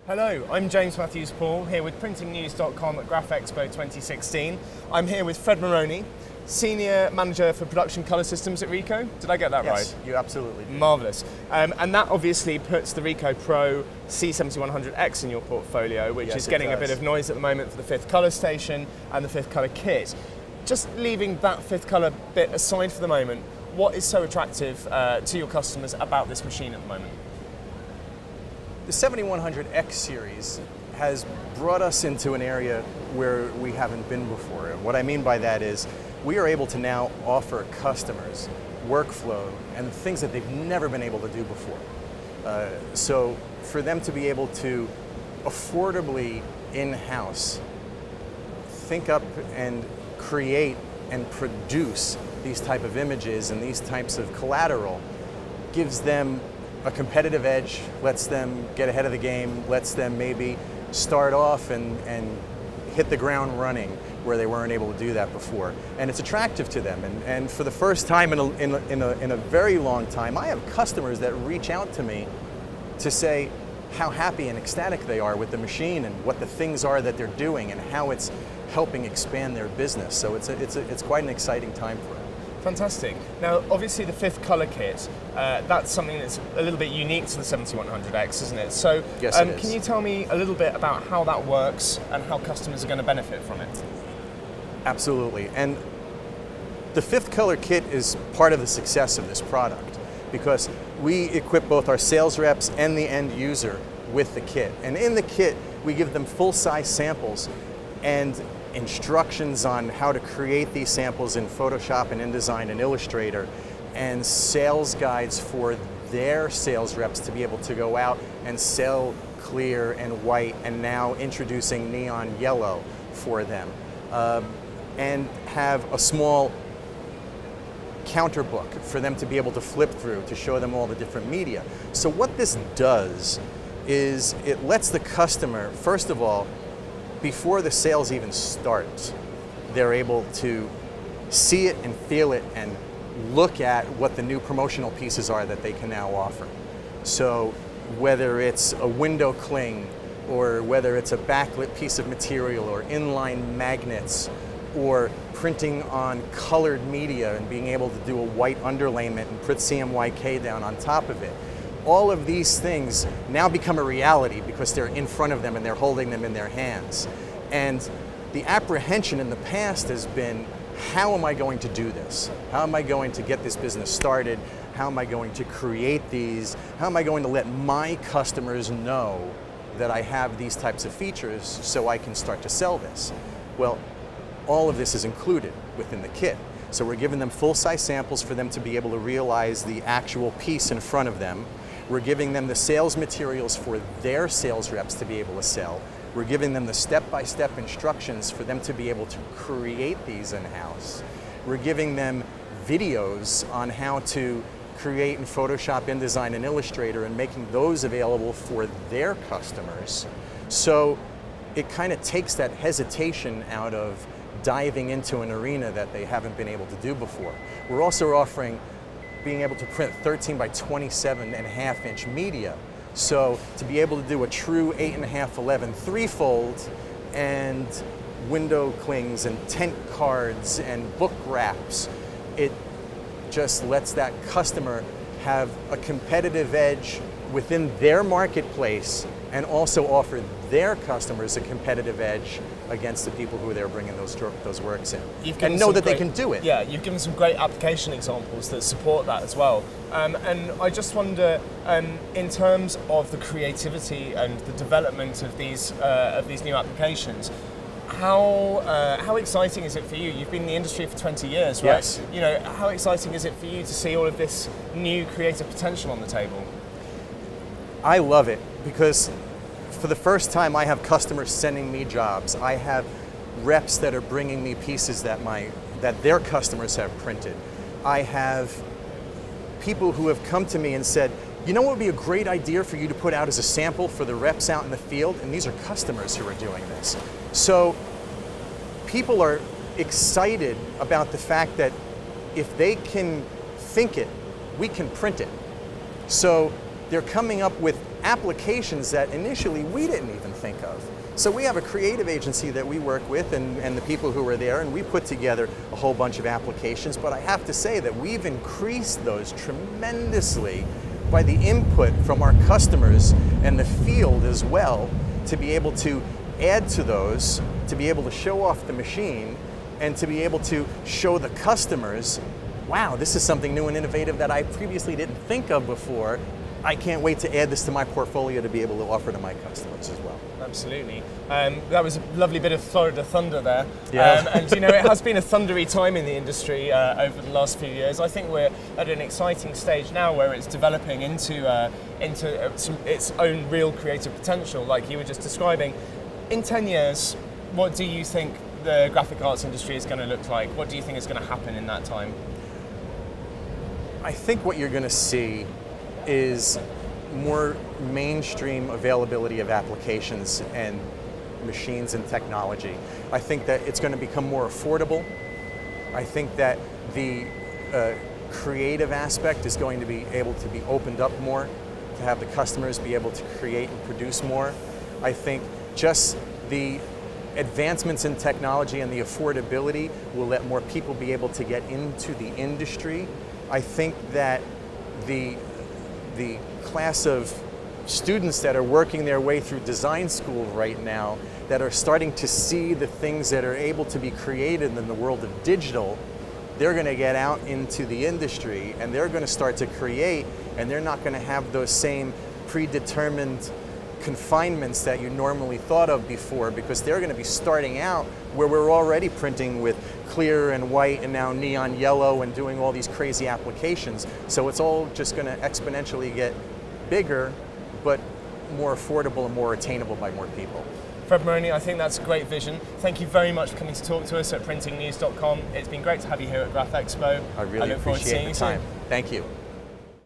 Hello, I'm James Matthews-Paul here with PrintingNews.com at Graph Expo 2016. I'm here with Fred Morrone, Senior Manager for Production Colour Systems at Ricoh. Did I get that right? Yes, you absolutely did. Marvellous. And that obviously puts the Ricoh Pro C7100X in your portfolio, which is getting a bit of noise at the moment for the fifth colour station and the fifth colour kit. Just leaving that fifth colour bit aside for the moment, what is so attractive to your customers about this machine at the moment? The 7100X series has brought us into an area where we haven't been before. And what I mean by that is we are able to now offer customers workflow and things that they've never been able to do before. So for them to be able to affordably in-house think up and create and produce these type of images and these types of collateral gives them a competitive edge, lets them get ahead of the game, lets them maybe start off and hit the ground running where they weren't able to do that before. And it's attractive to them. And for the first time in a very long time, I have customers that reach out to me to say how happy and ecstatic they are with the machine and what the things are that they're doing and how it's helping expand their business. So it's quite an exciting time for them. Fantastic. Now, obviously the fifth colour kit, that's something that's a little bit unique to the 7100X, isn't it? So yes, it is. Can you tell me a little bit about how that works and how customers are going to benefit from it? Absolutely. And the fifth color kit is part of the success of this product because we equip both our sales reps and the end user with the kit. And in the kit, we give them full-size samples and instructions on how to create these samples in Photoshop and InDesign and Illustrator, and sales guides for their sales reps to be able to go out and sell clear and white, and now introducing neon yellow for them, and have a small counter book for them to be able to flip through to show them all the different media. So what this does is it lets the customer, first of all, before the sales even start, they're able to see it and feel it and look at what the new promotional pieces are that they can now offer. So whether it's a window cling, or whether it's a backlit piece of material, or inline magnets, or printing on colored media and being able to do a white underlayment and put CMYK down on top of it. All of these things now become a reality because they're in front of them and they're holding them in their hands. And the apprehension in the past has been, how am I going to do this? How am I going to get this business started? How am I going to create these? How am I going to let my customers know that I have these types of features so I can start to sell this? Well, all of this is included within the kit. So we're giving them full-size samples for them to be able to realize the actual piece in front of them. We're giving them the sales materials for their sales reps to be able to sell. We're giving them the step-by-step instructions for them to be able to create these in-house. We're giving them videos on how to create in Photoshop, InDesign, and Illustrator, and making those available for their customers. So it kind of takes that hesitation out of diving into an arena that they haven't been able to do before. We're also offering being able to print 13 by 27.5 inch media. So to be able to do a true 8.5/11 3-fold and window clings and tent cards and book wraps, it just lets that customer have a competitive edge within their marketplace and also offer their customers a competitive edge against the people who they're bringing those works in, and know that they can do it. Yeah, you've given some great application examples that support that as well. And I just wonder, in terms of the creativity and the development of these new applications, how exciting is it for you? You've been in the industry for 20 years, right? Yes. You know, how exciting is it for you to see all of this new creative potential on the table? I love it because for the first time I have customers sending me jobs. I have reps that are bringing me pieces that their customers have printed. I have people who have come to me and said, you know what would be a great idea for you to put out as a sample for the reps out in the field? And these are customers who are doing this. So people are excited about the fact that if they can think it, we can print it. So they're coming up with applications that initially we didn't even think of. So we have a creative agency that we work with and the people who are there, and we put together a whole bunch of applications, but I have to say that we've increased those tremendously by the input from our customers and the field as well, to be able to add to those, to be able to show off the machine, and to be able to show the customers, wow, this is something new and innovative that I previously didn't think of before. I can't wait to add this to my portfolio to be able to offer to my customers as well. Absolutely. That was a lovely bit of Florida thunder there. Yeah. And you know, it has been a thundery time in the industry over the last few years. I think we're at an exciting stage now where it's developing into its own real creative potential, like you were just describing. In 10 years, what do you think the graphic arts industry is going to look like? What do you think is going to happen in that time? I think what you're going to see is more mainstream availability of applications and machines and technology. I think that it's going to become more affordable. I think that the creative aspect is going to be able to be opened up more, to have the customers be able to create and produce more. I think just the advancements in technology and the affordability will let more people be able to get into the industry. I think that the class of students that are working their way through design school right now, that are starting to see the things that are able to be created in the world of digital, they're going to get out into the industry and they're going to start to create, and they're not going to have those same predetermined confinements that you normally thought of before, because they're going to be starting out where we're already printing with clear and white and now neon yellow and doing all these crazy applications. So it's all just going to exponentially get bigger, but more affordable and more attainable by more people. Fred Morrone, I think that's a great vision. Thank you very much for coming to talk to us at PrintingNews.com. It's been great to have you here at Graph Expo. I really appreciate the time. Thank you.